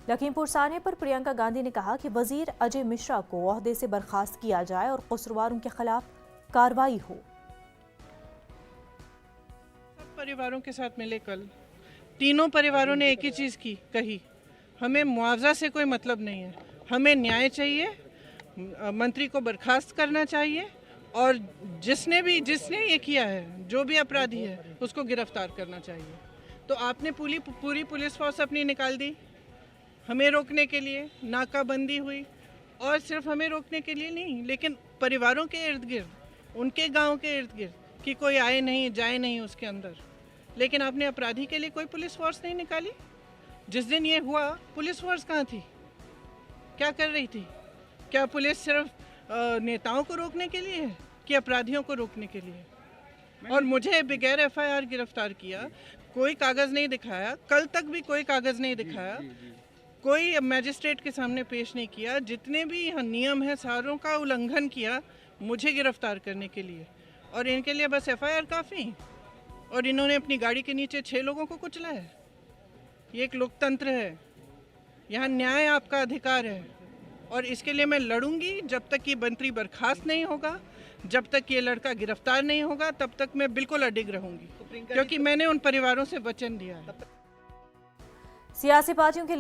लखीमपुर साने पर प्रियंका गांधी ने कहा कि वजीर अजय मिश्रा को ओहदे से बर्खास्त किया जाए और कसूरवारों के खिलाफ कार्रवाई हो। सब परिवारों के साथ मिले कल तीनों परिवारों ने एक ही चीज़ कही, हमें मुआवजा से कोई मतलब नहीं है, हमें न्याय चाहिए, मंत्री को बर्खास्त करना चाहिए और जिसने ये किया है, जो भी अपराधी है, उसको गिरफ्तार करना चाहिए। तो आपने पूरी पुलिस फोर्स अपनी निकाल दी हमें रोकने के लिए, नाकाबंदी हुई और सिर्फ हमें रोकने के लिए नहीं, लेकिन परिवारों के इर्द गिर्द, उनके गांव के इर्द गिर्द कि कोई आए नहीं जाए नहीं उसके अंदर। लेकिन आपने अपराधी के लिए कोई पुलिस फोर्स नहीं निकाली। जिस दिन ये हुआ पुलिस फोर्स कहाँ थी, क्या कर रही थी? क्या पुलिस सिर्फ नेताओं को रोकने के लिए है कि अपराधियों को रोकने के लिए? और मुझे बगैर एफआईआर गिरफ्तार किया, कोई कागज़ नहीं दिखाया, कल तक भी कोई कागज़ नहीं दिखाया, कोई मैजिस्ट्रेट के सामने पेश नहीं किया, जितने भी नियम है सारों का उल्लंघन किया मुझे गिरफ्तार करने के लिए, और इनके लिए बस एफआईआर काफ़ी। और इन्होंने अपनी गाड़ी के नीचे 6 लोगों को कुचला है। ये एक लोकतंत्र है, यहाँ न्याय आपका अधिकार है और इसके लिए मैं लड़ूंगी जब तक ये मंत्री बर्खास्त नहीं होगा, जब तक ये लड़का गिरफ्तार नहीं होगा, तब तक मैं बिल्कुल अडिग रहूंगी, क्योंकि मैंने उन परिवारों से वचन दिया है। सियासी पार्टियों के